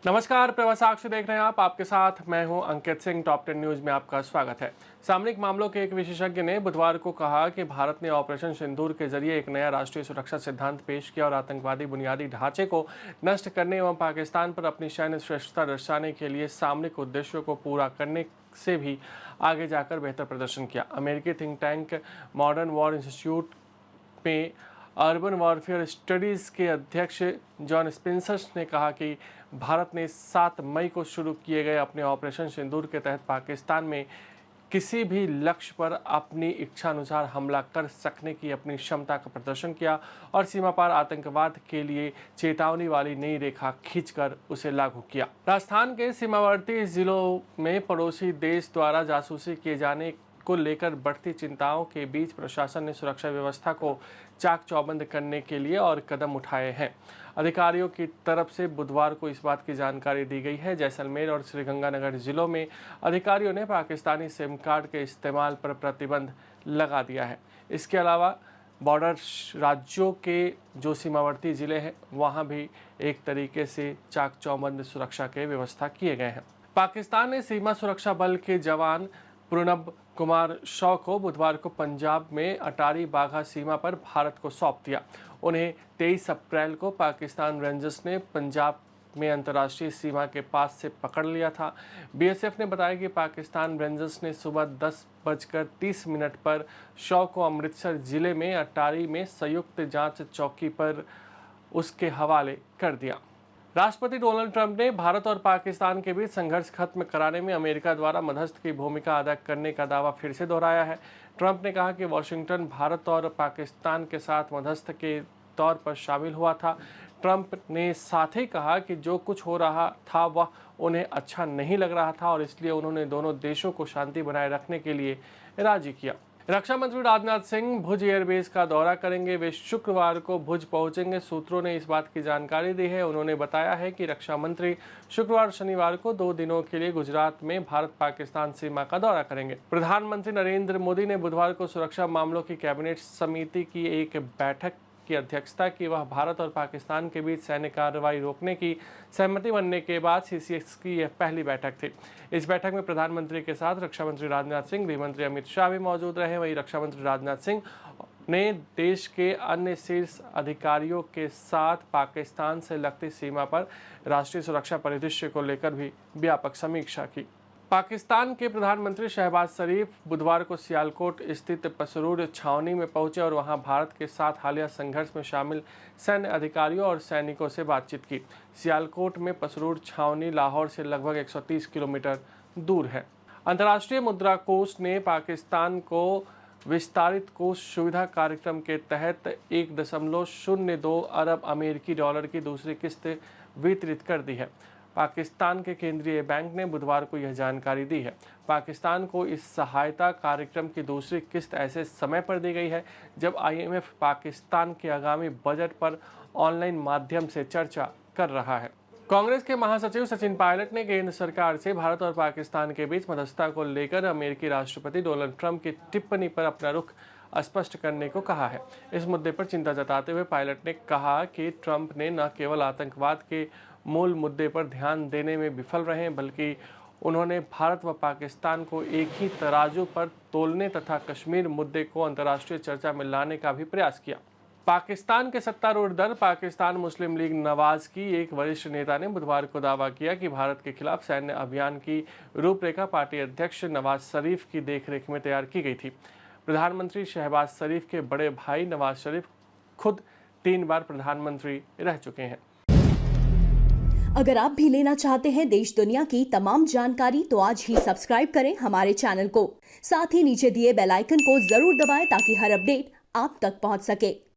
नमस्कार, प्रवासाक्ष देख रहे हैं आप। आपके साथ मैं हूं अंकित सिंह। टॉप 10 न्यूज में आपका स्वागत है। सामरिक मामलों के एक विशेषज्ञ ने बुधवार को कहा कि भारत ने ऑपरेशन सिंदूर के जरिए एक नया राष्ट्रीय सुरक्षा सिद्धांत पेश किया और आतंकवादी बुनियादी ढांचे को नष्ट करने एवं पाकिस्तान पर अपनी सैन्य श्रेष्ठता दर्शाने के लिए सामरिक उद्देश्यों को पूरा करने से भी आगे जाकर बेहतर प्रदर्शन किया। अमेरिकी think tank modern war institute में अर्बन वॉरफेयर स्टडीज़ के अध्यक्ष जॉन स्पेंसर ने कहा कि भारत ने 7 मई को शुरू किए गए अपने ऑपरेशन सिंदूर के तहत पाकिस्तान में किसी भी लक्ष्य पर अपनी इच्छानुसार हमला कर सकने की अपनी क्षमता का प्रदर्शन किया और सीमा पार आतंकवाद के लिए चेतावनी वाली नई रेखा खींचकर उसे लागू किया। राजस्थान के सीमावर्ती जिलों में पड़ोसी देश द्वारा जासूसी किए जाने को लेकर बढ़ती चिंताओं के बीच प्रशासन ने सुरक्षा व्यवस्था को चाक चौबंद करने के लिए और कदम उठाए हैं। अधिकारियों की तरफ से बुधवार को इस बात की जानकारी दी गई है। जैसलमेर और श्रीगंगानगर जिलों में अधिकारियों ने पाकिस्तानी सिम कार्ड के इस्तेमाल पर प्रतिबंध लगा दिया है। इसके अलावा बॉर्डर राज्यों के जो सीमावर्ती ज़िले हैं वहाँ भी एक तरीके से चाक चौबंद सुरक्षा के व्यवस्था किए गए हैं। पाकिस्तान ने सीमा सुरक्षा बल के जवान प्रणब कुमार शॉ को बुधवार को पंजाब में अटारी बाघा सीमा पर भारत को सौंप दिया। उन्हें 23 अप्रैल को पाकिस्तान रेंजर्स ने पंजाब में अंतर्राष्ट्रीय सीमा के पास से पकड़ लिया था। बीएसएफ ने बताया कि पाकिस्तान रेंजर्स ने सुबह 10:30 पर शॉ को अमृतसर जिले में अटारी में संयुक्त जांच चौकी पर उसके हवाले कर दिया। राष्ट्रपति डोनाल्ड ट्रंप ने भारत और पाकिस्तान के बीच संघर्ष खत्म कराने में अमेरिका द्वारा मध्यस्थ की भूमिका अदा करने का दावा फिर से दोहराया है। ट्रंप ने कहा कि वाशिंगटन भारत और पाकिस्तान के साथ मध्यस्थ के तौर पर शामिल हुआ था। ट्रंप ने साथ ही कहा कि जो कुछ हो रहा था वह उन्हें अच्छा नहीं लग रहा था और इसलिए उन्होंने दोनों देशों को शांति बनाए रखने के लिए राजी किया। रक्षा मंत्री राजनाथ सिंह भुज एयरबेस का दौरा करेंगे। वे शुक्रवार को भुज पहुंचेंगे। सूत्रों ने इस बात की जानकारी दी है। उन्होंने बताया है कि रक्षा मंत्री शुक्रवार और शनिवार को 2 दिनों के लिए गुजरात में भारत पाकिस्तान सीमा का दौरा करेंगे। प्रधानमंत्री नरेंद्र मोदी ने बुधवार को सुरक्षा मामलों की कैबिनेट समिति की एक बैठक की अध्यक्षता की। वह भारत और पाकिस्तान के बीच सैन्य कार्रवाई रोकने की सहमति बनने के बाद सीसीएस की यह पहली बैठक थी। इस बैठक में प्रधानमंत्री के साथ रक्षा मंत्री राजनाथ सिंह, गृह मंत्री अमित शाह भी मौजूद रहे। वहीं रक्षा मंत्री राजनाथ सिंह ने देश के अन्य शीर्ष अधिकारियों के साथ पाकिस्तान से लगती सीमा पर राष्ट्रीय सुरक्षा परिदृश्य को लेकर भी व्यापक समीक्षा की। पाकिस्तान के प्रधानमंत्री शहबाज शरीफ बुधवार को सियालकोट स्थित पसरूर छावनी में पहुंचे और वहां भारत के साथ हालिया संघर्ष में शामिल सैन्य अधिकारियों और सैनिकों से बातचीत की। सियालकोट में पसरूर छावनी लाहौर से लगभग 130 किलोमीटर दूर है। अंतर्राष्ट्रीय मुद्रा कोष ने पाकिस्तान को विस्तारित कोष सुविधा कार्यक्रम के तहत 1.02 अरब अमेरिकी डॉलर की दूसरी किस्त वितरित कर दी है। पाकिस्तान के केंद्रीय बैंक ने बुधवार को यह जानकारी दी है। पाकिस्तान को इस सहायता कार्यक्रम की दूसरी किस्त ऐसे समय पर दी गई है जब आईएमएफ पाकिस्तान के आगामी बजट पर ऑनलाइन माध्यम से चर्चा कर रहा है। कांग्रेस के महासचिव सचिन पायलट ने केंद्र सरकार से भारत और पाकिस्तान के बीच मध्यस्थता को लेकर अमेरिकी राष्ट्रपति डोनाल्ड ट्रंप की टिप्पणी पर अपना रुख स्पष्ट करने को कहा है। इस मुद्दे पर चिंता जताते हुए पायलट ने कहा कि ट्रंप ने न केवल आतंकवाद के मूल मुद्दे पर ध्यान देने में विफल रहे बल्कि उन्होंने भारत व पाकिस्तान को एक ही तराजू पर तोलने तथा कश्मीर मुद्दे को अंतर्राष्ट्रीय चर्चा में लाने का भी प्रयास किया। पाकिस्तान के सत्तारूढ़ दल पाकिस्तान मुस्लिम लीग नवाज की एक वरिष्ठ नेता ने बुधवार को दावा किया कि भारत के खिलाफ सैन्य अभियान की रूपरेखा पार्टी अध्यक्ष नवाज शरीफ की देखरेख में तैयार की गई थी। प्रधानमंत्री शहबाज शरीफ के बड़े भाई नवाज शरीफ खुद 3 बार प्रधानमंत्री रह चुके हैं। अगर आप भी लेना चाहते हैं देश दुनिया की तमाम जानकारी तो आज ही सब्सक्राइब करें हमारे चैनल को। साथ ही नीचे दिए बेल आइकन को जरूर दबाएं ताकि हर अपडेट आप तक पहुंच सके।